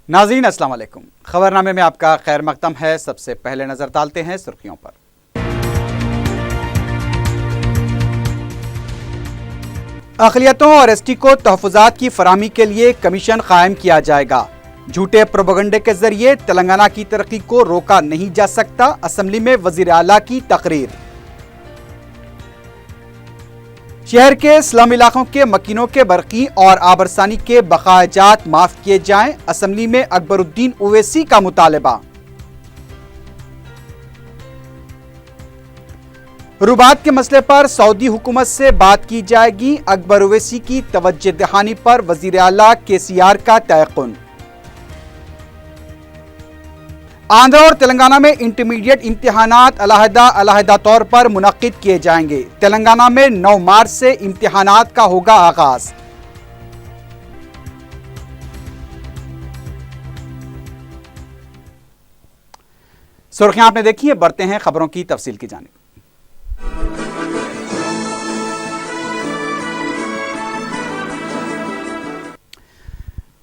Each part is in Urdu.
ناظرین السلام علیکم۔ خبرنامے میں آپ کا خیر مقدم ہے۔ سب سے پہلے نظر ڈالتے ہیں سرخیوں پر۔ اقلیتوں اور ایس ٹی کو تحفظات کی فراہمی کے لیے کمیشن قائم کیا جائے گا۔ جھوٹے پروپیگنڈے کے ذریعے تلنگانہ کی ترقی کو روکا نہیں جا سکتا، اسمبلی میں وزیر اعلیٰ کی تقریر۔ شہر کے سلم علاقوں کے مکینوں کے برقی اور آبرسانی کے بقایا جات معاف کیے جائیں، اسمبلی میں اکبر الدین اویسی کا مطالبہ۔ ربات کے مسئلے پر سعودی حکومت سے بات کی جائے گی، اکبر اویسی کی توجہ دہانی پر وزیر اعلیٰ KCR کا تیقن۔ آندھرا اور تلنگانہ میں انٹرمیڈیٹ امتحانات علیحدہ طور پر منعقد کیے جائیں گے۔ تلنگانہ میں 9 مارچ سے امتحانات کا ہوگا آغاز۔ سرخیاں آپ نے دیکھی ہیں، بڑھتے ہیں خبروں کی تفصیل کی جانب۔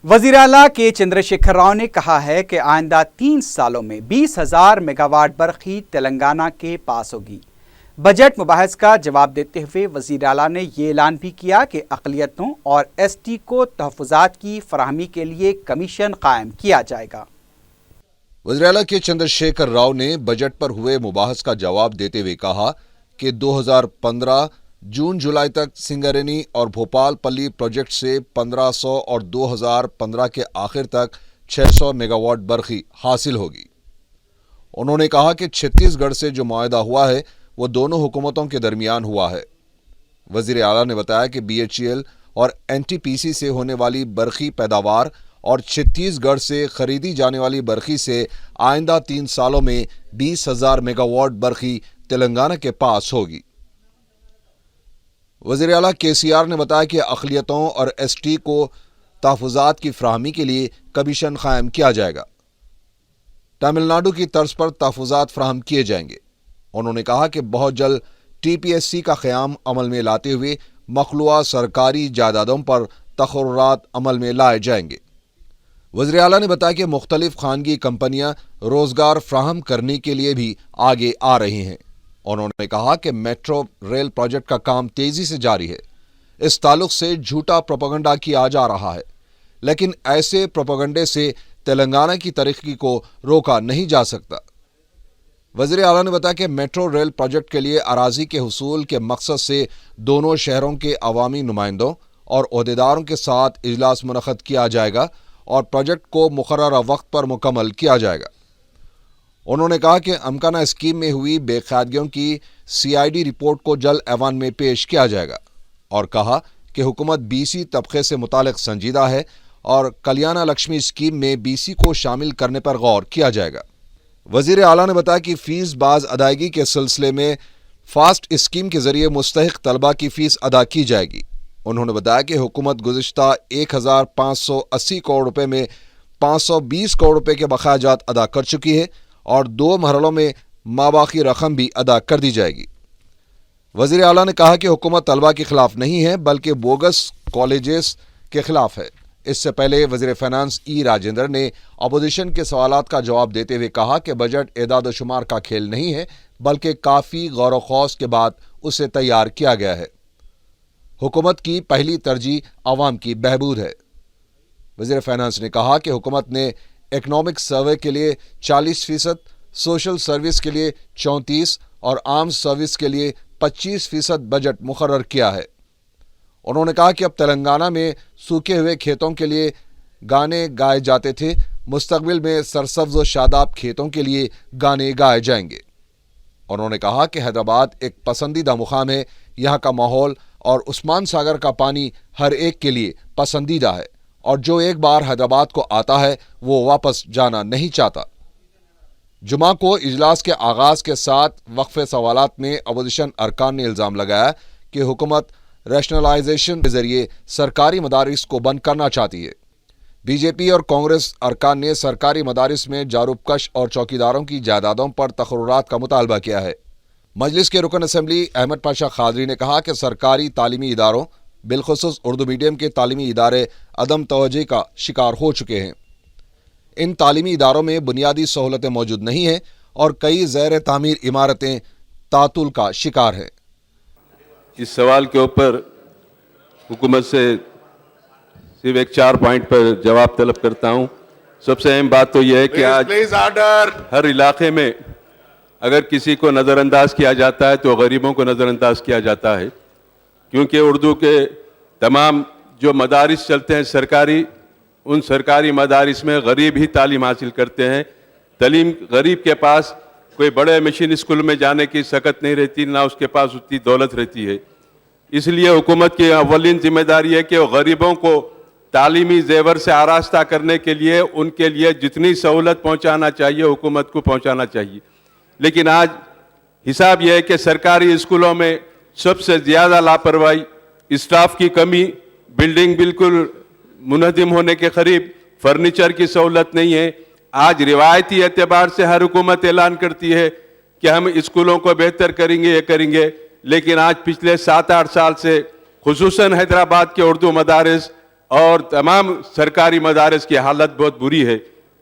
وزیر اعلیٰ کے چندرشیکھر راؤ نے کہا ہے کہ آئندہ 3 سالوں میں 20,000 میگا واٹ برقی تلنگانہ کے پاس ہوگی۔ بجٹ مباحث کا جواب دیتے ہوئے وزیر اعلیٰ نے یہ اعلان بھی کیا کہ اقلیتوں اور ایس ٹی کو تحفظات کی فراہمی کے لیے کمیشن قائم کیا جائے گا۔ وزیر اعلیٰ کے چندرشیکھر راؤ نے بجٹ پر ہوئے مباحث کا جواب دیتے ہوئے کہا کہ 2015 جون جولائی تک سنگرینی اور بھوپال پلی پروجیکٹ سے 1500 اور 2015 کے آخر تک 600 میگا واٹ برقی حاصل ہوگی۔ انہوں نے کہا کہ چھتیس گڑھ سے جو معاہدہ ہوا ہے وہ دونوں حکومتوں کے درمیان ہوا ہے۔ وزیر اعلیٰ نے بتایا کہ BHEL اور NTPC سے ہونے والی برقی پیداوار اور چھتیس گڑھ سے خریدی جانے والی برقی سے آئندہ 3 سالوں میں 20,000 میگا واٹ برقی تلنگانہ کے پاس ہوگی۔ وزیر اعلیٰ KCR نے بتایا کہ اقلیتوں اور ایس ٹی کو تحفظات کی فراہمی کے لیے کمیشن قائم کیا جائے گا۔ تمل ناڈو کی طرز پر تحفظات فراہم کیے جائیں گے۔ انہوں نے کہا کہ بہت جلد TPSC کا قیام عمل میں لاتے ہوئے مخلوعہ سرکاری جائیدادوں پر تقررات عمل میں لائے جائیں گے۔ وزیر اعلیٰ نے بتایا کہ مختلف خانگی کمپنیاں روزگار فراہم کرنے کے لیے بھی آگے آ رہی ہیں۔ انہوں نے کہا کہ میٹرو ریل پروجیکٹ کا کام تیزی سے جاری ہے۔ اس تعلق سے جھوٹا پروپیگنڈا کیا جا رہا ہے، لیکن ایسے پروپیگنڈے سے تلنگانہ کی ترقی کو روکا نہیں جا سکتا۔ وزیر اعلیٰ نے بتایا کہ میٹرو ریل پروجیکٹ کے لیے اراضی کے حصول کے مقصد سے دونوں شہروں کے عوامی نمائندوں اور عہدیداروں کے ساتھ اجلاس منعقد کیا جائے گا اور پروجیکٹ کو مقررہ وقت پر مکمل کیا جائے گا۔ انہوں نے کہا کہ امکانہ اسکیم میں ہوئی بے قاعدگیوں کی CID رپورٹ کو جلد ایوان میں پیش کیا جائے گا، اور کہا کہ حکومت BC طبقے سے متعلق سنجیدہ ہے اور کلیانہ لکشمی اسکیم میں BC کو شامل کرنے پر غور کیا جائے گا۔ وزیر اعلیٰ نے بتایا کہ فیس باز ادائیگی کے سلسلے میں فاسٹ اسکیم کے ذریعے مستحق طلبہ کی فیس ادا کی جائے گی۔ انہوں نے بتایا کہ حکومت گزشتہ 1,580 کروڑ روپے میں 520 کروڑ روپے کے بقایا جات ادا کر چکی ہے اور 2 مرحلوں میں ماباقی رقم بھی ادا کر دی جائے گی۔ وزیر اعلیٰ نے کہا کہ حکومت طلبہ کے خلاف نہیں ہے بلکہ بوگس کالجز کے خلاف ہے۔ اس سے پہلے وزیر فینانس راجندر نے اپوزیشن کے سوالات کا جواب دیتے ہوئے کہا کہ بجٹ اعداد و شمار کا کھیل نہیں ہے بلکہ کافی غور و خوض کے بعد اسے تیار کیا گیا ہے۔ حکومت کی پہلی ترجیح عوام کی بہبود ہے۔ وزیر فینانس نے کہا کہ حکومت نے اکنامک سروے کے لیے 40%، سوشل سروس کے لیے 34% اور عام سروس کے لیے 25% بجٹ مقرر کیا ہے۔ انہوں نے کہا کہ اب تلنگانہ میں سوکھے ہوئے کھیتوں کے لیے گانے گائے جاتے تھے، مستقبل میں سرسبز و شاداب کھیتوں کے لیے گانے گائے جائیں گے۔ انہوں نے کہا کہ حیدرآباد ایک پسندیدہ مقام ہے، یہاں کا ماحول اور عثمان ساگر کا پانی ہر ایک کے لیے پسندیدہ ہے اور جو ایک بار حیدرآباد کو آتا ہے وہ واپس جانا نہیں چاہتا۔ جمعہ کو اجلاس کے آغاز کے ساتھ وقفے سوالات میں اپوزیشن ارکان نے الزام لگایا کہ حکومت ریشنلائزیشن کے ذریعے سرکاری مدارس کو بند کرنا چاہتی ہے۔ BJP اور کانگریس ارکان نے سرکاری مدارس میں جاروبکش اور چوکیداروں کی جائیدادوں پر تقررات کا مطالبہ کیا ہے۔ مجلس کے رکن اسمبلی احمد پاشا قادری نے کہا کہ سرکاری تعلیمی اداروں بالخصوص اردو میڈیم کے تعلیمی ادارے عدم توجہی کا شکار ہو چکے ہیں۔ ان تعلیمی اداروں میں بنیادی سہولتیں موجود نہیں ہیں اور کئی زیر تعمیر عمارتیں تعطل کا شکار ہیں۔ اس سوال کے اوپر حکومت سے صرف ایک 4 پوائنٹ پر جواب طلب کرتا ہوں۔ سب سے اہم بات تو یہ ہے کہ آج ہر علاقے میں اگر کسی کو نظر انداز کیا جاتا ہے تو غریبوں کو نظر انداز کیا جاتا ہے، کیونکہ اردو کے تمام جو مدارس چلتے ہیں سرکاری، ان سرکاری مدارس میں غریب ہی تعلیم حاصل کرتے ہیں۔ تعلیم غریب کے پاس کوئی بڑے مشین اسکول میں جانے کی سکت نہیں رہتی، نہ اس کے پاس اتنی دولت رہتی ہے۔ اس لیے حکومت کی اولین ذمہ داری ہے کہ وہ غریبوں کو تعلیمی زیور سے آراستہ کرنے کے لیے ان کے لیے جتنی سہولت پہنچانا چاہیے حکومت کو پہنچانا چاہیے۔ لیکن آج حساب یہ ہے کہ سرکاری اسکولوں میں سب سے زیادہ لاپرواہی، اسٹاف کی کمی، بلڈنگ بالکل منہدم ہونے کے قریب، فرنیچر کی سہولت نہیں ہے۔ آج روایتی اعتبار سے ہر حکومت اعلان کرتی ہے کہ ہم اسکولوں کو بہتر کریں گے، یہ کریں گے، لیکن آج پچھلے 7-8 سال سے خصوصاً حیدرآباد کے اردو مدارس اور تمام سرکاری مدارس کی حالت بہت بری ہے۔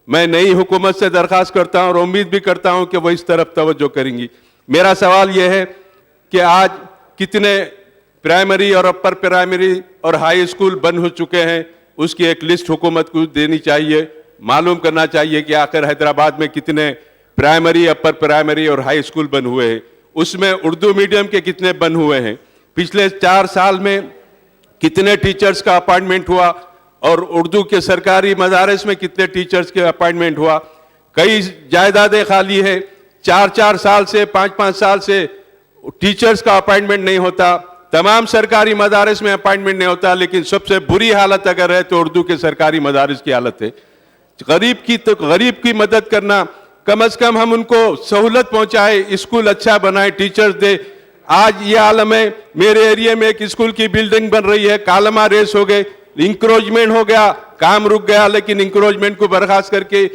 میں نئی حکومت سے درخواست کرتا ہوں اور امید بھی کرتا ہوں کہ وہ اس طرف توجہ کریں گی۔ میرا سوال یہ ہے کہ آج کتنے پرائمری اور اپر پرائمری اور ہائی اسکول بند ہو چکے ہیں، اس کی ایک لسٹ حکومت کو دینی چاہیے، معلوم کرنا چاہیے کہ آخر حیدرآباد میں کتنے پرائمری، اپر پرائمری اور ہائی اسکول بند ہوئے ہیں، اس میں اردو میڈیم کے کتنے بند ہوئے ہیں، پچھلے 4 سال میں کتنے ٹیچرز کا اپائنٹمنٹ ہوا اور اردو کے سرکاری مدارس میں کتنے ٹیچرز کے اپائنٹمنٹ ہوا۔ کئی جائیدادیں خالی ہے، 4 سال سے 5 سال سے ٹیچرز کا اپائنٹمنٹ نہیں ہوتا، تمام سرکاری مدارس میں اپائنٹمنٹ نہیں ہوتا، لیکن سب سے بری حالت اگر ہے تو اردو کے سرکاری مدارس کی حالت ہے۔ غریب کی مدد کرنا، کم از کم ہم ان کو سہولت پہنچائے، اسکول اچھا بنائے، ٹیچرز دے۔ آج یہ عالم ہے، میرے ایریے میں ایک اسکول کی بلڈنگ بن رہی ہے، کالما ریس ہو گئے، انکروچمنٹ ہو گیا، کام رک گیا، لیکن انکروچمنٹ کو برخاست کر کے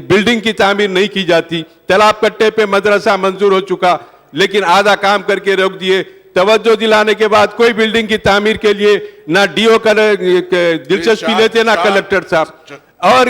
بلڈنگ کی تعمیر نہیں کی جاتی۔ تالاب کٹے پہ مدرسہ منظور ہو چکا، لیکن آدھا کام کر کے روک دیے۔ توجہ دلانے کے بعد کوئی بلڈنگ کی تعمیر کے لیے نہ ڈی او کا دلچسپی لیتے، نہ کلکٹر صاحب۔ اور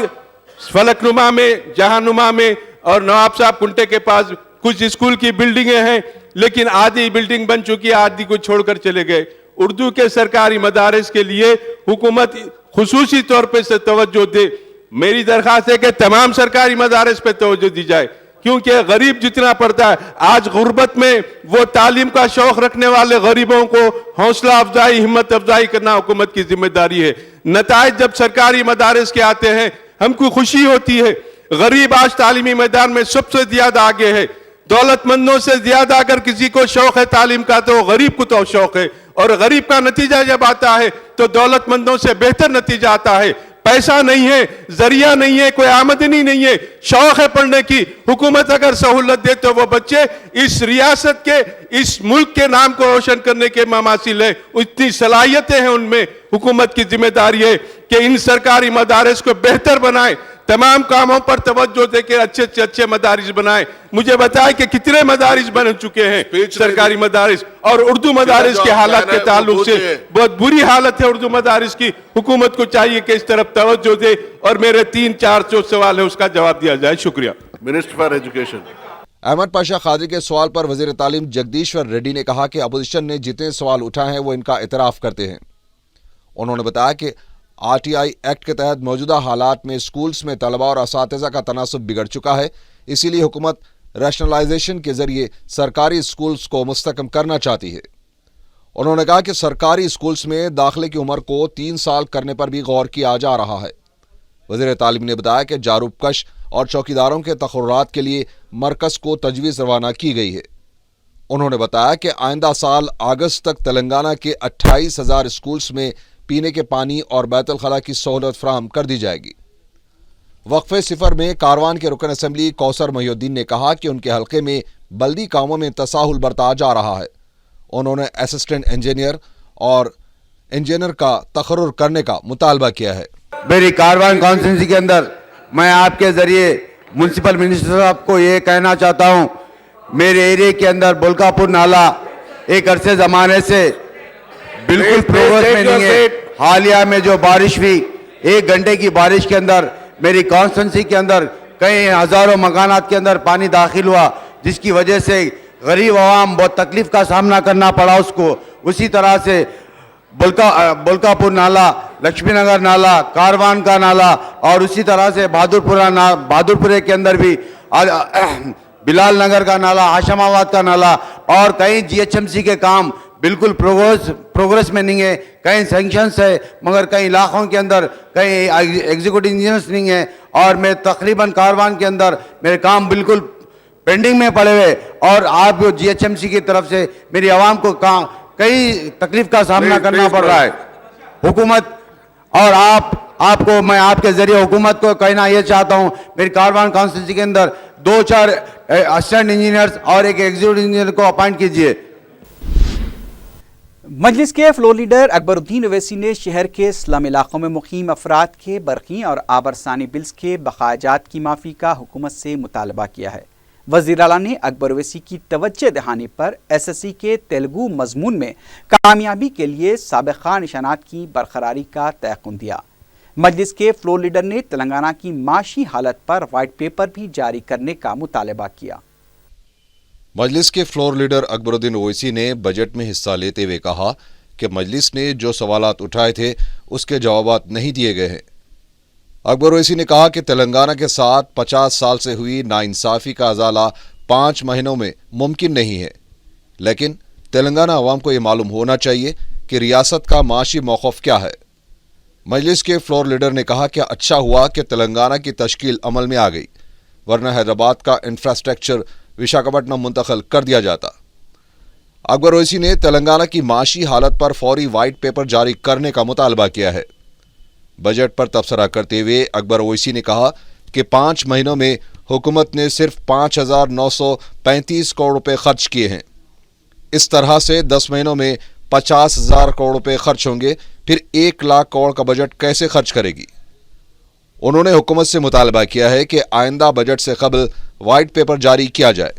فلک نما میں، جہاں نما میں اور نواب صاحب کنٹے کے پاس کچھ اسکول کی بلڈنگیں ہیں، لیکن آدھی بلڈنگ بن چکی، آدھی کو چھوڑ کر چلے گئے۔ اردو کے سرکاری مدارس کے لیے حکومت خصوصی طور پہ سے توجہ دے۔ میری درخواست ہے کہ تمام سرکاری مدارس پہ توجہ دی جائے، کیونکہ غریب جتنا پڑتا ہے، آج غربت میں وہ تعلیم کا شوق رکھنے والے غریبوں کو حوصلہ افزائی، ہمت افزائی کرنا حکومت کی ذمہ داری ہے۔ نتائج جب سرکاری مدارس کے آتے ہیں ہم کو خوشی ہوتی ہے۔ غریب آج تعلیمی میدان میں سب سے زیادہ آگے ہے۔ دولت مندوں سے زیادہ اگر کسی کو شوق ہے تعلیم کا تو غریب کو تو شوق ہے، اور غریب کا نتیجہ جب آتا ہے تو دولت مندوں سے بہتر نتیجہ آتا ہے۔ پیسہ نہیں ہے، ذریعہ نہیں ہے، کوئی آمدنی نہیں ہے، شوق ہے پڑھنے کی۔ حکومت اگر سہولت دے تو وہ بچے اس ریاست کے، اس ملک کے نام کو روشن کرنے کے مماثل ہیں، اتنی صلاحیتیں ہیں ان میں۔ حکومت کی ذمہ داری ہے کہ ان سرکاری مدارس کو بہتر بنائے، تمام کاموں پر توجہ دے کے اچھے سے اچھے مدارس بنائے۔ مجھے بتائے کہ کتنے مدارس بن چکے ہیں سرکاری مدارس، اور اردو مدارس کے حالات کے تعلق سے بہت بری حالت ہے اردو مدارس کی۔ حکومت کو چاہیے کہ اس طرف توجہ دے، اور میرے 3-4 جو سوال ہے اس کا جواب دیا جائے۔ شکریہ۔ Minister for education Ahmed Pasha Quadri کے سوال پر وزیر تعلیم جگدیشور ریڈی نے کہا کہ اپوزیشن نے جتنے سوال اٹھائے ہیں وہ ان کا اعتراف کرتے ہیں۔ انہوں نے بتایا کہ RTI ایکٹ کے تحت موجودہ حالات میں اسکولز میں طلباء اور اساتذہ کا تناسب بگڑ چکا ہے، اسی لیے حکومت ریشنلائزیشن کے ذریعے سرکاری اسکولز کو مستحکم کرنا چاہتی ہے۔ انہوں نے کہا کہ سرکاری اسکولز میں داخلے کی عمر کو 3 سال کرنے پر بھی غور کیا جا رہا ہے۔ وزیر تعلیم نے بتایا کہ جاروب کش اور چوکیداروں کے تقررات کے لیے مرکز کو تجویز روانہ کی گئی ہے۔ انہوں نے بتایا کہ آئندہ سال اگست تک تلنگانہ کے 28,000 اسکولز میں پینے کے پانی اور بیت الخلاء کی سہولت فراہم کر دی جائے گی۔ وقفے صفر میں کاروان کے رکن اسمبلی کوثر محی الدین نے کہا کہ ان کے حلقے میں بلدی کاموں میں تساہل برتا جا رہا ہے۔ انہوں نے اسسٹنٹ انجینئر اور انجینئر کا تقرر کرنے کا مطالبہ کیا ہے۔ میری کاروان کانسٹیچوئنسی کے اندر میں آپ کے ذریعے میونسپل منسٹر صاحب کو یہ کہنا چاہتا ہوں، میرے ایریے کے اندر بلکا پور نالا ایک عرصے زمانے سے بالکل پروگرس میں نہیں ہے۔ حالیہ میں جو بارش ہوئی، 1 گھنٹے کی بارش کے اندر میری کانسٹیٹنسی کے اندر کئی ہزاروں مکانات کے اندر پانی داخل ہوا، جس کی وجہ سے غریب عوام بہت تکلیف کا سامنا کرنا پڑا اس کو. اسی طرح سے بولکا پور نالا، لکشمی نگر نالا، کاروان کا نالا، اور اسی طرح سے بہادرپورے کے اندر بھی بلال نگر کا نالا، ہاشم آباد کا نالا، اور کئی جی ایچ ایم سی کے کام بالکل پروگرس میں نہیں ہے. کئی سینکشنز ہے مگر کئی علاقوں کے اندر کئی ایگزیکٹو انجینئرس نہیں ہیں، اور میں تقریباً کاروان کے اندر میرے کام بالکل پینڈنگ میں پڑے ہوئے. اور آپ جی ایچ ایم سی کی طرف سے میری عوام کو کئی تکلیف کا سامنا کرنا پڑ رہا ہے. حکومت اور آپ کو میں آپ کے ذریعے حکومت کو کہنا یہ چاہتا ہوں، میری کاروان کانسٹیٹنسی کے اندر 2-4 اسسٹنٹ انجینئرز اور ایک ایگزیکٹو انجینئر کو اپائنٹ کیجیے. مجلس کے فلور لیڈر اکبر الدین اویسی نے شہر کے سلم علاقوں میں مقیم افراد کے برقی اور آبرسانی بلز کے بقایا جات کی معافی کا حکومت سے مطالبہ کیا ہے. وزیر اعلیٰ نے اکبر اویسی کی توجہ دہانی پر ایس ایس سی کے تیلگو مضمون میں کامیابی کے لیے سابقہ نشانات کی برقراری کا تیقن دیا. مجلس کے فلور لیڈر نے تلنگانہ کی معاشی حالت پر وائٹ پیپر بھی جاری کرنے کا مطالبہ کیا. مجلس کے فلور لیڈر اکبر الدین اویسی نے بجٹ میں حصہ لیتے ہوئے کہا کہ مجلس نے جو سوالات اٹھائے تھے اس کے جوابات نہیں دیے گئے ہیں. اکبر اویسی نے کہا کہ تلنگانہ کے ساتھ 50 سال سے ہوئی ناانصافی کا ازالہ 5 مہینوں میں ممکن نہیں ہے، لیکن تلنگانہ عوام کو یہ معلوم ہونا چاہیے کہ ریاست کا معاشی موقف کیا ہے. مجلس کے فلور لیڈر نے کہا کہ اچھا ہوا کہ تلنگانہ کی تشکیل عمل میں آ گئی، ورنہ حیدرآباد کا انفراسٹرکچر وشاکھاپٹنم منتقل کر دیا جاتا. اکبر اویسی نے تلنگانہ کی معاشی حالت پر فوری وائٹ پیپر جاری کرنے کا مطالبہ کیا ہے. بجٹ پر تبصرہ کرتے ہوئے اکبر اویسی نے کہا کہ 5 مہینوں میں حکومت نے صرف 5,935 کروڑ روپے خرچ کیے ہیں. اس طرح سے 10 مہینوں میں 50,000 کروڑ روپے خرچ ہوں گے، پھر 1 لاکھ کروڑ کا بجٹ کیسے خرچ کرے گی؟ انہوں نے حکومت سے مطالبہ کیا ہے کہ آئندہ بجٹ سے قبل وائٹ پیپر جاری کیا جائے.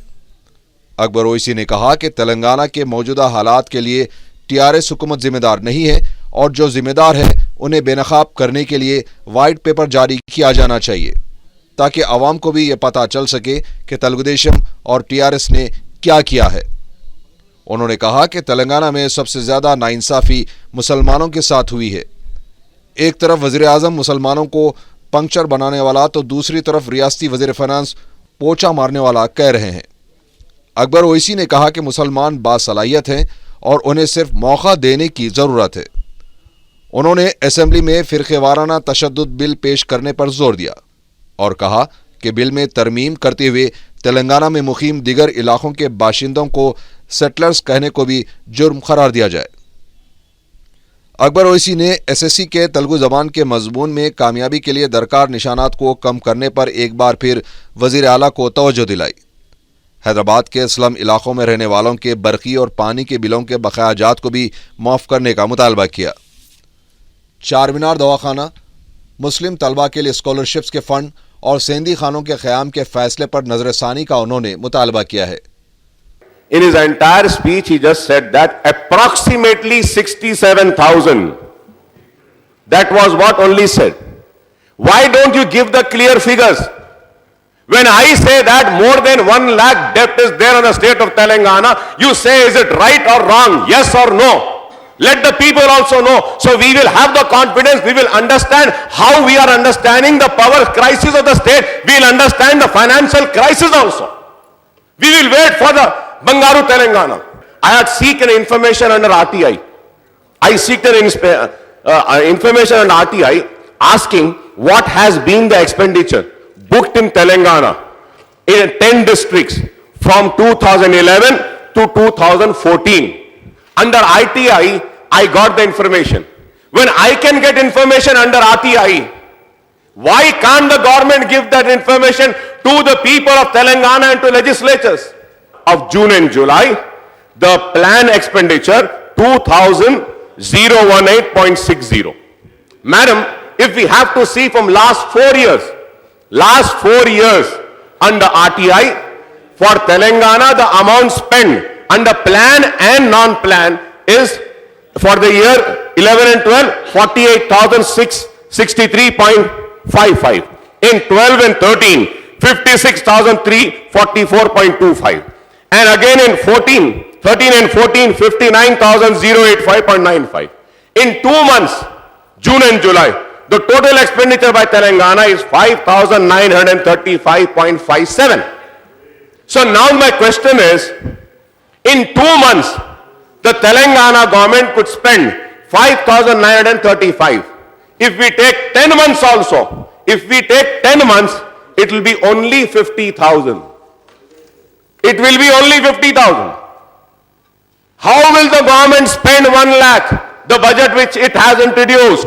اکبر اویسی نے کہا کہ تلنگانہ کے موجودہ حالات کے لیے ٹی آر ایس حکومت ذمہ دار نہیں ہے، اور جو ذمہ دار ہے انہیں بے نقاب کرنے کے لیے وائٹ پیپر جاری کیا جانا چاہیے، تاکہ عوام کو بھی یہ پتہ چل سکے کہ تلگو دیشم اور ٹی آر ایس نے کیا کیا ہے. انہوں نے کہا کہ تلنگانہ میں سب سے زیادہ ناانصافی مسلمانوں کے ساتھ ہوئی ہے. ایک طرف وزیر اعظم مسلمانوں کو پنکچر بنانے والا تو دوسری طرف ریاستی وزیر فائنانس پوچھا مارنے والا کہہ رہے ہیں. اکبر اویسی نے کہا کہ مسلمان باصلاحیت ہیں اور انہیں صرف موقع دینے کی ضرورت ہے. انہوں نے اسمبلی میں فرقے وارانہ تشدد بل پیش کرنے پر زور دیا اور کہا کہ بل میں ترمیم کرتے ہوئے تلنگانہ میں مقیم دیگر علاقوں کے باشندوں کو سیٹلرز کہنے کو بھی جرم قرار دیا جائے. اکبر اویسی نے ایس ایس سی کے تلگو زبان کے مضمون میں کامیابی کے لیے درکار نشانات کو کم کرنے پر ایک بار پھر وزیر اعلیٰ کو توجہ دلائی. حیدرآباد کے سلم علاقوں میں رہنے والوں کے برقی اور پانی کے بلوں کے بقایا جات کو بھی معاف کرنے کا مطالبہ کیا. چار مینار دواخانہ، مسلم طلبہ کے لیے اسکالرشپس کے فنڈ اور سیندی خانوں کے قیام کے فیصلے پر نظر ثانی کا انہوں نے مطالبہ کیا ہے. In his entire speech, he just said that approximately 67,000. That was what only said. Why don't you give the clear figures? When I say that more than 1 lakh debt is there in the state of Telangana, you say, is it right or wrong? Yes or no? Let the people also know. So we will have the confidence, we will understand how we are understanding the power crisis of the state. We will understand the financial crisis also. We will wait for the Bangaru Telangana. I had seeked information under RTI. I seeked information under RTI asking what has been the expenditure booked in Telangana in 10 districts from 2011 to 2014. Under RTI, I got the information. When I can get information under RTI, why can't the government give that information to the people of Telangana and to legislatures? Of June and July, the plan expenditure 2,018.60. Madam, if we have to see from last 4 years under RTI, for Telangana, the amount spent under plan and non-plan is for the year 11 and 12, 48,663.55. In 12 and 13, 56,344.25. And again in 13 and 14, 59,085.95. In 2 months, June and July, the total expenditure by Telangana is 5,935.57. So now my question is, in 2 months, the Telangana government could spend 5,935. If we take 10 months also, it will be only 50,000. It will be only 50,000. How will the government spend 1 lakh, the budget which it has introduced?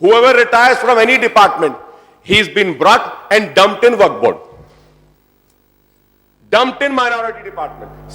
whoever retires from any department, he's been brought and dumped in work board, dumped in minority department.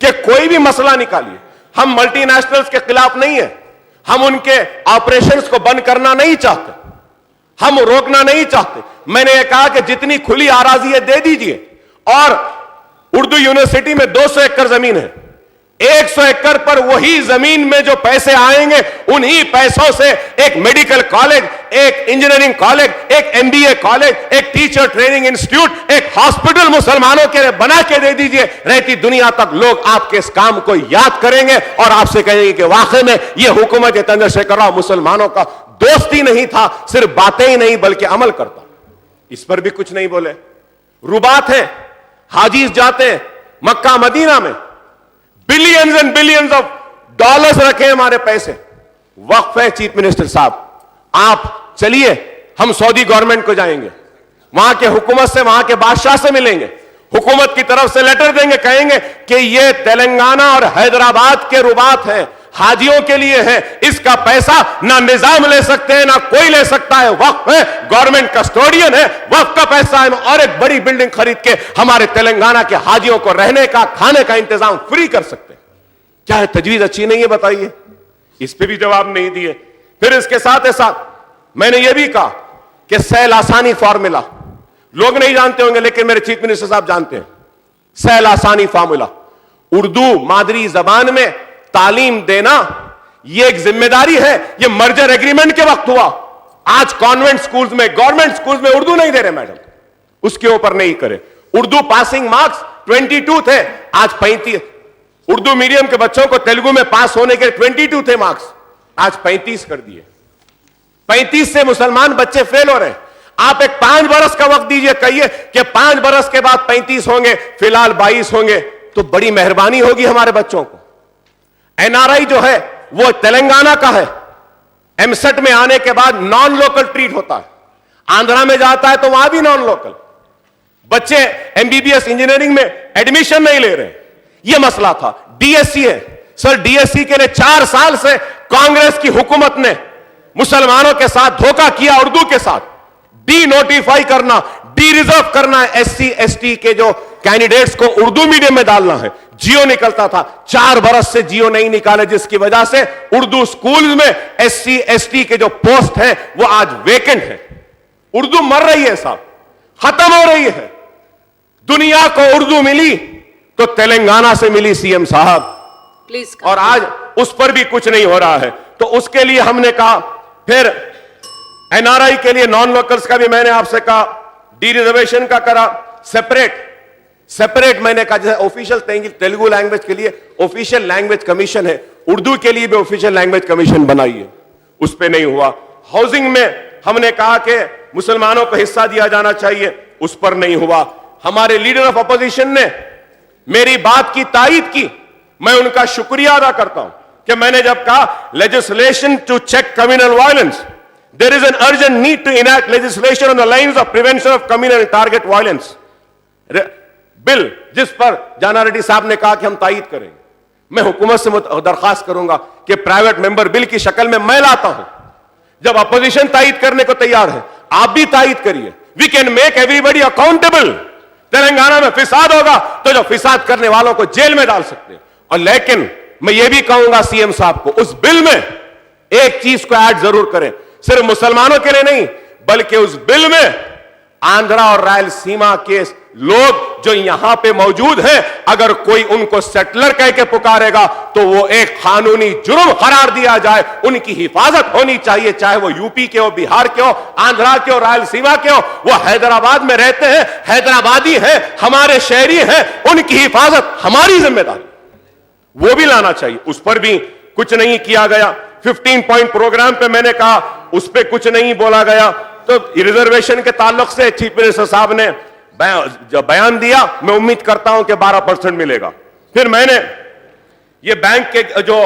کہ کوئی بھی مسئلہ نکالیے. ہم ملٹی نیشنلز کے خلاف نہیں ہیں, ہم ان کے آپریشنز کو بند کرنا نہیں چاہتے, ہم روکنا نہیں چاہتے. میں نے یہ کہا کہ جتنی کھلی اراضی ہے دے دیجئے. اور اردو یونیورسٹی میں 200 ایکڑ زمین ہے, 100 ایکڑ پر وہی زمین میں جو پیسے آئیں گے انہی پیسوں سے ایک میڈیکل کالج, ایک انجینئرنگ کالج, ایک MBA کالج, ایک ٹیچر ٹریننگ انسٹیٹیوٹ, ایک ہاسپٹل مسلمانوں کے لیے بنا کے دے دیجئے. رہتی دنیا تک لوگ آپ کے اس کام کو یاد کریں گے اور آپ سے کہیں گے کہ واقعی میں یہ حکومت چندر شیکھر راؤ مسلمانوں کا دوست ہی نہیں تھا, صرف باتیں ہی نہیں بلکہ عمل کرتا. اس پر بھی کچھ نہیں بولے. ربات ہے, حاجیز جاتے ہیں مکہ مدینہ میں, billions and billions of dollars رکھے ہمارے پیسے. وقف ہے چیف منسٹر صاحب, آپ چلیے ہم سعودی گورنمنٹ کو جائیں گے, وہاں کے حکومت سے, وہاں کے بادشاہ سے ملیں گے, حکومت کی طرف سے لیٹر دیں گے, کہیں گے کہ یہ تلنگانہ اور حیدرآباد کے ربات ہیں, حاجیوں کے لیے ہے, اس کا پیسہ نہ نظام لے سکتے ہیں نہ کوئی لے سکتا ہے, وقف ہے, گورنمنٹ کسٹوڈین ہے, وقف کا پیسہ ہے, اور ایک بڑی بلڈنگ خرید کے ہمارے تلنگانہ کے حاجیوں کو رہنے کا کھانے کا انتظام فری کر سکتے ہیں. کیا ہے تجویز اچھی نہیں ہے بتائیے؟ اس پہ بھی جواب نہیں دیے. پھر اس کے ساتھ میں نے یہ بھی کہا کہ سیل آسانی فارمولا لوگ نہیں جانتے ہوں گے لیکن میرے چیف منسٹر صاحب جانتے ہیں. سیل آسانی فارمولا, اردو مادری زبان میں تعلیم دینا یہ ایک ذمہ داری ہے. یہ مرجر ایگریمنٹ کے وقت ہوا. آج کانوینٹ سکولز میں, گورنمنٹ سکولز میں اردو نہیں دے رہے میڈم, اس کے اوپر نہیں کرے. اردو پاسنگ مارکس 22 تھے, آج 35. اردو میڈیم کے بچوں کو تیلگو میں پاس ہونے کے 22 تھے مارکس, آج 35 کر دیے. 35 سے مسلمان بچے فیل ہو رہے ہیں. آپ ایک 5 برس کا وقت دیجئے, کہیے کہ 5 برس کے بعد 35 ہوں گے, فی الحال 22 ہوں گے, تو بڑی مہربانی ہوگی ہمارے بچوں کو. NRI جو ہے وہ تلنگانہ کا ہے, MSET میں آنے کے بعد نان لوکل ٹریٹ ہوتا ہے. آندھرا میں جاتا ہے تو وہاں بھی نان لوکل. بچے MBBS انجینئرنگ میں ایڈمیشن نہیں لے رہے. یہ مسئلہ تھا. DSC ہے سر, DSC کے لیے 4 سال سے کانگریس کی حکومت نے مسلمانوں کے ساتھ دھوکہ کیا. اردو کے ساتھ ڈی نوٹیفائی کرنا, ڈی ریزرو کرنا ہے, SC ST کے جو کینڈیڈیٹس کو اردو میڈیم میں ڈالنا ہے. جیو نکلتا تھا, 4 برس سے جیو نہیں نکالے, جس کی وجہ سے اردو سکولز میں SC ST کے جو پوسٹ ہیں وہ آج ویکنٹ ہیں. اردو مر رہی ہے صاحب, ختم ہو رہی ہے. دنیا کو اردو ملی تو تلنگانہ سے ملی CM صاحب, اور آج اس پر بھی کچھ نہیں ہو رہا ہے. تو اس کے لیے ہم نے کہا. پھر NRI کے لیے نان لوکلز کا بھی میں نے آپ سے کہا, ڈی ریزرویشن کا کرا, سیپریٹ میں نے کہا جیسے آفیشیل تیلگو لینگویج کے لیے آفیشیل لینگویج کمیشن ہے, اردو کے لیے بھی آفیشیل لینگویج کمیشن بنائی ہے, اس پہ نہیں ہوا. ہاؤسنگ میں ہم نے کہا کہ مسلمانوں کو حصہ دیا جانا چاہیے, اس پر نہیں ہوا. ہمارے لیڈر آف اپوزیشن نے میری بات کی تائید کی, میں ان کا شکریہ ادا کرتا ہوں کہ میں نے جب کہا legislation to check communal violence, there is an urgent need to enact legislation on the lines of prevention of communal and target violence. بل جس پر جانا ریڈی صاحب نے کہا کہ ہم تائید کریں گے, میں حکومت سے درخواست کروں گا کہ پرائیویٹ ممبر بل کی شکل میں لاتا ہوں. جب اپوزیشن تائید کرنے کو تیار ہے, آپ بھی تائید کریے. We can make everybody accountable. Telangana میں فساد ہوگا تو جو فساد کرنے والوں کو جیل میں ڈال سکتے ہیں. اور لیکن میں یہ بھی کہوں گا CM صاحب کو, اس بل میں ایک چیز کو ایڈ ضرور کریں, صرف مسلمانوں کے لیے نہیں بلکہ اس بل میں آندھرا اور رائل سیما کے لوگ جو یہاں پہ موجود ہیں, اگر کوئی ان کو سیٹلر کہہ کے پکارے گا تو وہ ایک قانونی جرم قرار دیا جائے. ان کی حفاظت ہونی چاہیے, چاہے وہ UP کے ہو, بہار کے ہو, آندھرا کے ہو, رائل سیما کے ہو. وہ حیدرآباد میں رہتے ہیں, حیدرآبادی ہیں, ہمارے شہری ہیں, ان کی حفاظت ہماری ذمہ داری, وہ بھی لانا چاہیے. اس پر بھی کچھ نہیں کیا گیا. 15 پوائنٹ پروگرام پہ میں نے کہا, اس پہ کچھ نہیں بولا گیا. تو ریزرویشن کے تعلق سے چیف منسٹر صاحب نے جو بیان دیا, میں امید کرتا ہوں کہ 12% ملے گا. پھر میں نے یہ بینک کے جو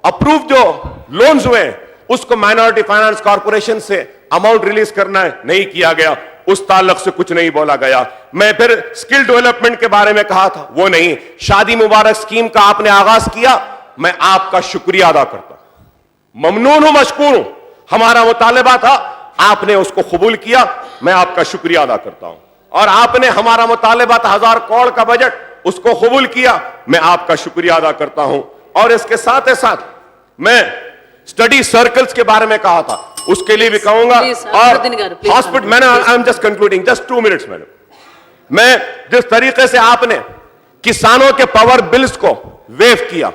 اپروو جو لونز ہوئے اس کو مائنورٹی فائنانس کارپوریشن سے اماؤنٹ ریلیز کرنا ہے, نہیں کیا گیا, اس تعلق سے کچھ نہیں بولا گیا. میں پھر سکل ڈیولپمنٹ کے بارے میں کہا تھا, وہ نہیں. شادی مبارک اسکیم کا آپ نے آغاز کیا, میں آپ کا شکریہ ادا کرتا ہوں, ممنون ہوں, مشکور ہوں. ہمارا مطالبہ تھا, آپ نے اس کو قبول کیا, میں آپ کا شکریہ ادا کرتا ہوں. اور آپ نے ہمارا مطالبہ تھا 1000 کروڑ کا بجٹ, اس کو قبول کیا, میں آپ کا شکریہ ادا کرتا ہوں. اور اس کے ساتھ ساتھ میں اسٹڈی سرکلز کے بارے میں کہا تھا, اس کے لیے بھی کہوں گا. اور ہاسپٹل, میں نے I am just concluding, just 2 minutes. میں جس طریقے سے آپ نے کسانوں کے پاور بلز کو ویو کیا,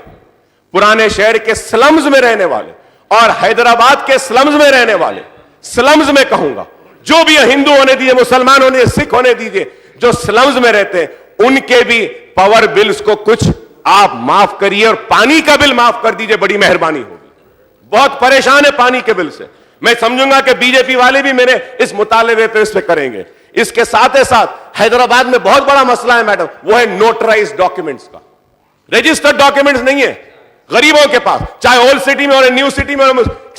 پرانے شہر کے سلمز میں رہنے والے اور حیدرآباد کے سلمز میں رہنے والے, سلمز میں کہوں گا, جو بھی ہندو ہونے دیجیے, مسلمان ہونے دیجیے, سکھ ہونے دیجیے, جو سلمز میں رہتے ہیں ان کے بھی پاور بلز کو کچھ آپ معاف کریے اور پانی کا بل معاف کر دیجیے, بڑی مہربانی ہوگی. بہت پریشان ہے پانی کے بل سے. میں سمجھوں گا کہ بی جے پی والے بھی میرے اس مطالبے پہ اس پہ کریں گے. اس کے ساتھ حیدرآباد میں بہت بڑا مسئلہ ہے میڈم, وہ ہے نوٹرائز ڈاکیومنٹس کا. رجسٹرڈ ڈاکیومنٹس نہیں ہے غریبوں کے پاس, چاہے اولڈ سٹی میں اور نیو سٹی میں,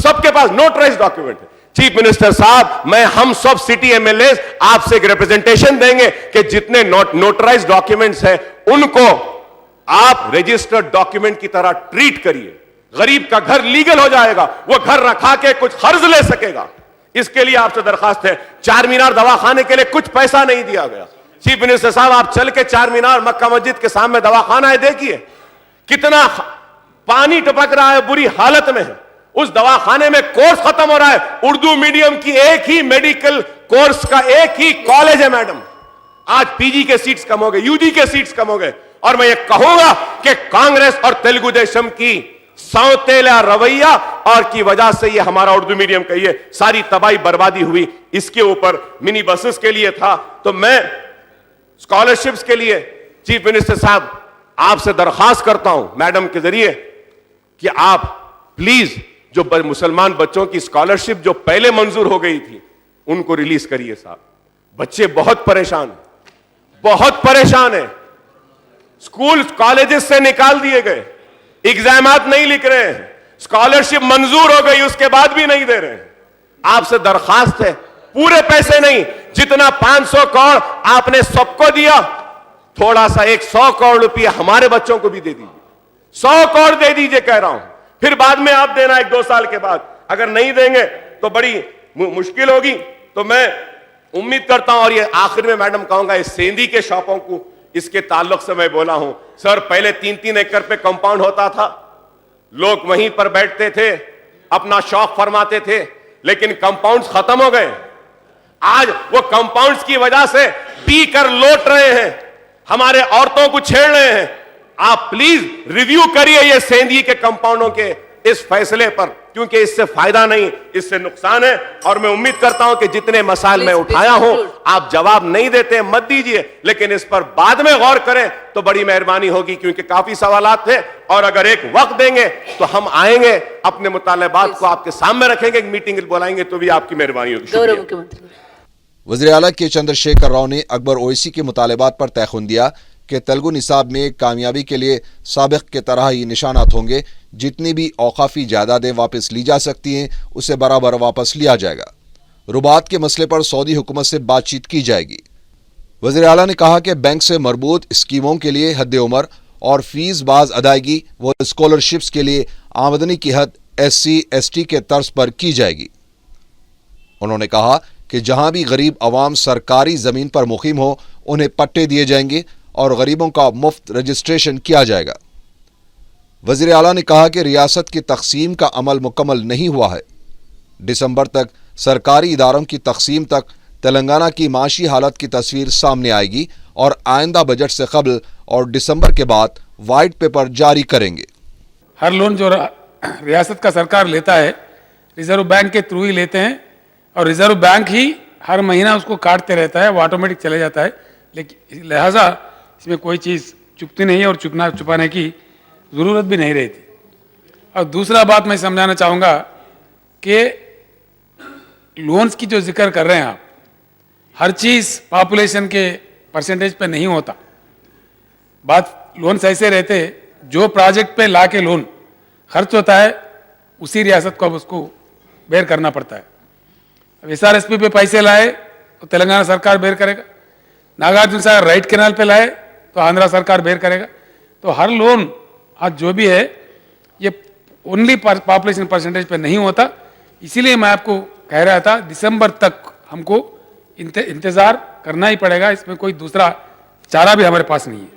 سب کے پاس نوٹرائز ڈاکیومنٹ ہے. چیف منسٹر صاحب, میں ہم سب سٹی ایم ایل ایز آپ سے ایک ریپرزنٹیشن دیں گے کہ جتنے نوٹرائز ڈاکیومنٹس ہیں ان کو آپ رجسٹرڈ ڈاکیومنٹ کی طرح ٹریٹ کریے. غریب کا گھر لیگل ہو جائے گا, وہ گھر رکھا کے کچھ قرض لے سکے گا. اس کے لیے آپ سے درخواست ہے, چار مینار دواخانے کے لیے کچھ پیسہ نہیں دیا گیا. چیف منسٹر صاحب, آپ چل کے چار مینار مکہ مسجد کے سامنے دواخانہ ہے, دیکھیے کتنا پانی ٹپک رہا ہے, بری حالت میں ہے. اس دواخانے میں کورس ختم ہو رہا ہے, اردو میڈیم کی ایک ہی میڈیکل کورس کا ایک ہی کالج ہے میڈم. آج پی جی کے سیٹس کم ہو گئے, یو جی کے سیٹس کم ہو گئے. اور میں یہ کہوں گا کہ کانگریس اور تیلگو دیشم کی سوتیلا رویہ اور کی وجہ سے یہ ہمارا اردو میڈیم کا یہ ساری تباہی بربادی ہوئی. اس کے اوپر منی بسز کے لیے تھا. تو میں اسکالرشپس کے لیے چیف منسٹر صاحب آپ سے درخواست کرتا ہوں میڈم کے ذریعے کہ آپ پلیز جو مسلمان بچوں کی اسکالرشپ جو پہلے منظور ہو گئی تھی ان کو ریلیز کریے. صاحب بچے بہت پریشان ہیں, بہت پریشان ہیں. اسکول کالجز سے نکال دیے گئے, ایگزامات نہیں لکھ رہے ہیں, اسکالرشپ منظور ہو گئی اس کے بعد بھی نہیں دے رہے ہیں. آپ سے درخواست ہے, پورے پیسے نہیں, جتنا 500 کروڑ آپ نے سب کو دیا, تھوڑا سا 100 کروڑ روپیہ ہمارے بچوں کو بھی دے دیجیے. 100 کروڑ دے دیجیے کہہ رہا ہوں, پھر بعد میں آپ دینا 1-2 سال کے بعد. اگر نہیں دیں گے تو بڑی مشکل ہوگی. تو میں امید کرتا ہوں, اور یہ آخر میں میڈم کہوں گا, اس سیندی کے شاپوں کو اس کے تعلق سے میں بولا ہوں. سر پہلے 3-3 ایکڑ پہ کمپاؤنڈ ہوتا تھا, لوگ وہیں پر بیٹھتے تھے, اپنا شوق فرماتے تھے, لیکن کمپاؤنڈز ختم ہو گئے. آج وہ کمپاؤنڈز کی وجہ سے پی کر لوٹ رہے ہیں, ہمارے عورتوں کو چھیڑ رہے ہیں. آپ پلیز ریویو کریے یہ سیندی کے کمپاؤنڈوں کے اس فیصلے پر, کیونکہ اس سے فائدہ نہیں, اس سے نقصان ہے. اور میں امید کرتا ہوں کہ جتنے مسائل میں اٹھایا ہوں آپ جواب نہیں دیتے, مت دیجیے, لیکن اس پر بعد میں غور کریں تو بڑی مہربانی ہوگی, کیونکہ کافی سوالات تھے. اور اگر ایک وقت دیں گے تو ہم آئیں گے, اپنے مطالبات کو آپ کے سامنے رکھیں گے, ایک میٹنگ بلائیں گے تو بھی آپ کی مہربانی ہوگی. وزیر اعلیٰ کے چندر شیکھر راؤ نے اکبر اویسی کے مطالبات پر تیقن دیا کہ تلگو نصاب میں کامیابی کے لیے سابق کے طرح ہی نشانات ہوں گے. جتنی بھی اوقافی جائیدادیں واپس لی جا سکتی ہیں اسے برابر واپس لیا جائے گا. رباط کے مسئلے پر سعودی حکومت سے بات چیت کی جائے گی. وزیر اعلیٰ نے کہا کہ بینک سے مربوط اسکیموں کے لیے حد عمر اور فیس باز ادائیگی و اسکالرشپس کے لیے آمدنی کی حد SC/ST کے طرز پر کی جائے گی. انہوں نے کہا کہ جہاں بھی غریب عوام سرکاری زمین پر مقیم ہو انہیں پٹے دیے جائیں گے اور غریبوں کا مفت رجسٹریشن کیا جائے گا. وزیر اعلیٰ نے کہا کہ ریاست کی تقسیم کا عمل مکمل نہیں ہوا ہے. دسمبر تک سرکاری اداروں کی تقسیم تک تلنگانہ کی معاشی حالت کی تصویر سامنے آئے گی اور آئندہ بجٹ سے قبل اور دسمبر کے بعد وائٹ پیپر جاری کریں گے. ہر لون جو ریاست کا سرکار لیتا ہے ریزرو بینک کے تھرو ہی لیتے ہیں, اور ریزرو بینک ہی ہر مہینہ اس کو کاٹتے رہتا ہے, وہ آٹومیٹک چلے جاتا ہے. لیکن لہٰذا اس میں کوئی چیز چپتی نہیں ہے اور چھپانے کی ضرورت بھی نہیں رہتی. اور دوسرا بات میں سمجھانا چاہوں گا کہ لونز کی جو ذکر کر رہے ہیں آپ, ہر چیز پاپولیشن کے پرسنٹیج پہ نہیں ہوتا. بات لونز ایسے رہتے جو پروجیکٹ پہ لا کے لون خرچ ہوتا ہے اسی ریاست کو اب اس کو بیئر کرنا پڑتا ہے. اب SRSP پہ پیسے لائے تو تلنگانہ سرکار بیئر کرے گا, ناگارجن ساگر رائٹ کینال پہ لائے تو آندھرا سرکار بیئر کرے گا. تو ہر لون آج جو بھی ہے یہ اونلی پاپولیشن پرسنٹیج پہ نہیں ہوتا. اسی لیے میں آپ کو کہہ رہا تھا دسمبر تک ہم کو انتظار کرنا ہی پڑے گا, اس میں کوئی دوسرا چارہ بھی ہمارے پاس نہیں ہے.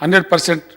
100%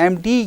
MD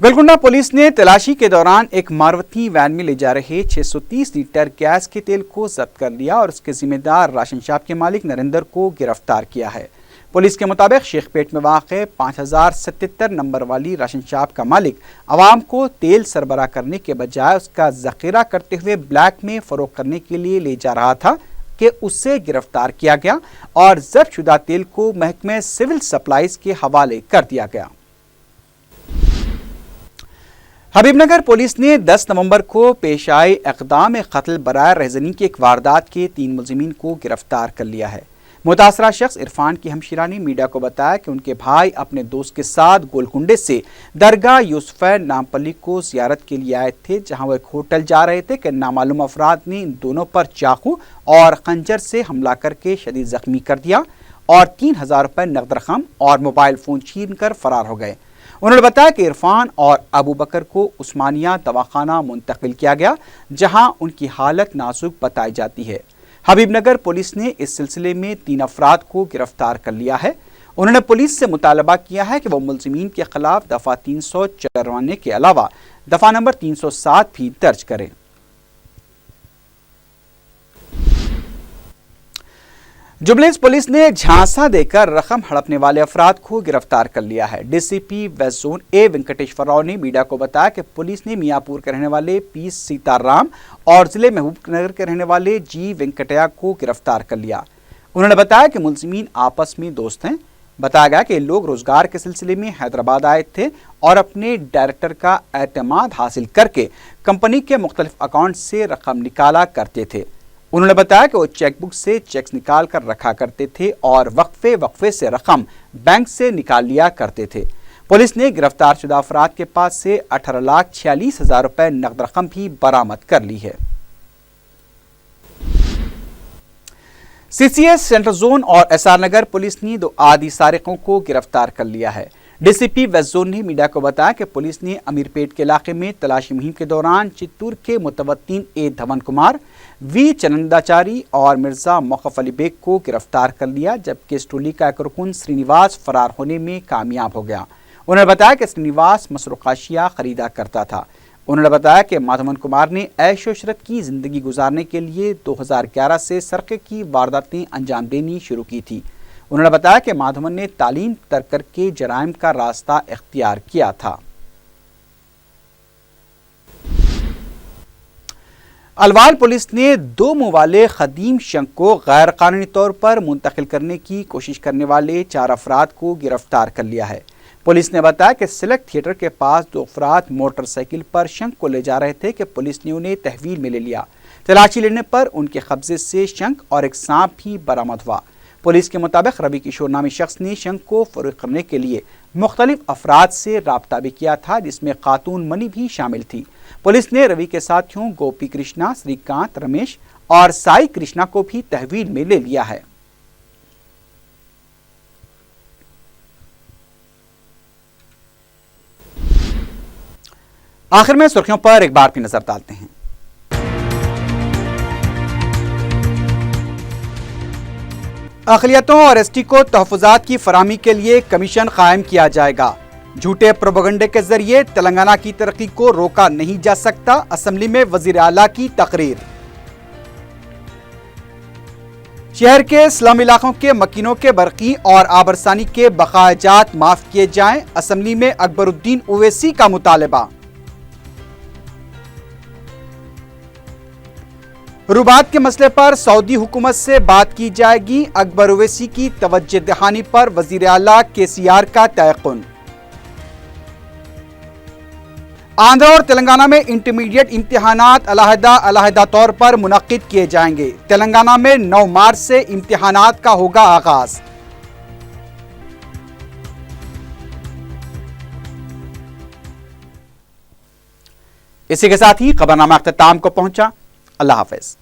گولکنڈہ پولیس نے تلاشی کے دوران ایک ماروتی وین میں لے جا رہے 630 لیٹر گیس کے تیل کو ضبط کر لیا اور اس کے ذمہ دار راشن شاپ کے مالک نریندر کو گرفتار کیا ہے۔ پولیس کے مطابق شیخ پیٹ میں واقع 5077 نمبر والی راشن شاپ کا مالک عوام کو تیل سربراہ کرنے کے بجائے اس کا ذخیرہ کرتے ہوئے بلیک میں فروخت کرنے کے لیے لے جا رہا تھا کہ اسے گرفتار کیا گیا اور ضبط شدہ تیل کو محکمہ سول سپلائز کے حوالے کر دیا گیا۔ حبیب نگر پولیس نے 10 نومبر کو پیش آئے اقدام قتل برائے رہزنی کی ایک واردات کے 3 ملزمین کو گرفتار کر لیا ہے۔ متاثرہ شخص عرفان کی ہمشیرہ نے میڈیا کو بتایا کہ ان کے بھائی اپنے دوست کے ساتھ گولکنڈے سے درگاہ یوسفین نامپلی کو زیارت کے لیے آئے تھے، جہاں وہ ایک ہوٹل جا رہے تھے کہ نامعلوم افراد نے ان دونوں پر چاقو اور خنجر سے حملہ کر کے شدید زخمی کر دیا اور 3000 روپے نقد رقم اور موبائل فون چھین کر فرار ہو گئے۔ انہوں نے بتایا کہ عرفان اور ابو بکر کو عثمانیہ دواخانہ منتقل کیا گیا، جہاں ان کی حالت نازک بتائی جاتی ہے۔ حبیب نگر پولیس نے اس سلسلے میں 3 افراد کو گرفتار کر لیا ہے۔ انہوں نے پولیس سے مطالبہ کیا ہے کہ وہ ملزمین کے خلاف دفعہ 354 کے علاوہ دفعہ نمبر 307 بھی درج کریں۔ جبلنس پولیس نے جھانسا دے کر رقم ہڑپنے والے افراد کو گرفتار کر لیا ہے۔ ڈی سی پی ویسٹ زون اے وینکٹیشور راؤ نے میڈیا کو بتایا کہ پولیس نے میاں پور کے رہنے والے پی سیتا رام اور ضلع محبوب نگر کے رہنے والے جی وینکٹیا کو گرفتار کر لیا۔ انہوں نے بتایا کہ ملزمین آپس میں دوست ہیں۔ بتایا گیا کہ یہ لوگ روزگار کے سلسلے میں حیدرآباد آئے تھے اور اپنے ڈائریکٹر کا اعتماد حاصل کر کے کمپنی کے مختلف اکاؤنٹ سے رقم نکالا کرتے تھے۔ انہوں نے بتایا کہ وہ چیک بک سے چیکس نکال کر رکھا کرتے تھے اور وقفے سے رقم بینک سے نکال لیا کرتے تھے۔ پولیس نے گرفتار شدہ افراد کے پاس سے 18,46,000 روپے نقد رقم بھی برآمد کر لی ہے۔ سی سی ایس سینٹرل زون اور ایس آر نگر پولیس نے 2 عادی سارقوں کو گرفتار کر لیا ہے۔ ڈی سی پی ویسٹ زون نے میڈیا کو بتایا کہ پولیس نے امیر پیٹ کے علاقے میں تلاشی مہم کے دوران چتور کے متوطن اے دھون کمار، وی چننداچاری اور مرزا موقف علی بیگ کو گرفتار کر لیا، جبکہ اس ٹولی کا ایک رکن سرینیواس فرار ہونے میں کامیاب ہو گیا۔ انہوں نے بتایا کہ سرینیواس مسروقہ اشیاء خریدا کرتا تھا۔ انہوں نے بتایا کہ مادھون کمار نے عیش و عشرت کی زندگی گزارنے کے لیے 2011 سے سرقے کی وارداتیں انجام دینی شروع کی تھی۔ انہوں نے بتایا کہ مادھون نے تعلیم ترک کر کے جرائم کا راستہ اختیار کیا تھا۔ الوال پولیس نے 2 منہ والے خدیم شنک کو غیر قانونی طور پر منتقل کرنے کی کوشش کرنے والے 4 افراد کو گرفتار کر لیا ہے۔ پولیس نے بتایا کہ سلیکٹ تھیٹر کے پاس 2 افراد موٹر سائیکل پر شنک کو لے جا رہے تھے کہ پولیس نے انہیں تحویل میں لے لیا۔ تلاشی لینے پر ان کے قبضے سے شنک اور ایک سانپ بھی برآمد ہوا۔ پولیس کے مطابق روی کشور نامی شخص نے شنک کو فروخت کرنے کے لیے مختلف افراد سے رابطہ بھی کیا تھا، جس میں خاتون منی بھی شامل تھی۔ پولیس نے روی کے ساتھیوں گوپی کرشنا، سری کانت، رمیش اور سائی کرشنا کو بھی تحویل میں لے لیا ہے۔ آخر میں سرخیوں پر ایک بار پھر نظر ڈالتے ہیں۔ اقلیتوں اور ایس ٹی کو تحفظات کی فراہمی کے لیے کمیشن قائم کیا جائے گا۔ جھوٹے پروپیگنڈے کے ذریعے تلنگانہ کی ترقی کو روکا نہیں جا سکتا، اسمبلی میں وزیر اعلیٰ کی تقریر۔ شہر کے سلم علاقوں کے مکینوں کے برقی اور آبرسانی کے بقایا جات معاف کیے جائیں، اسمبلی میں اکبر الدین اویسی کا مطالبہ۔ ربات کے مسئلے پر سعودی حکومت سے بات کی جائے گی، اکبر اویسی کی توجہ دہانی پر وزیر اعلیٰ KCR کا تیقن۔ آندھرا اور تلنگانہ میں انٹرمیڈیٹ امتحانات علیحدہ طور پر منعقد کیے جائیں گے۔ تلنگانہ میں 9 مارچ سے امتحانات کا ہوگا آغاز۔ اسی کے ساتھ ہی خبرنامہ اختتام کو پہنچا۔ اللہ حافظ۔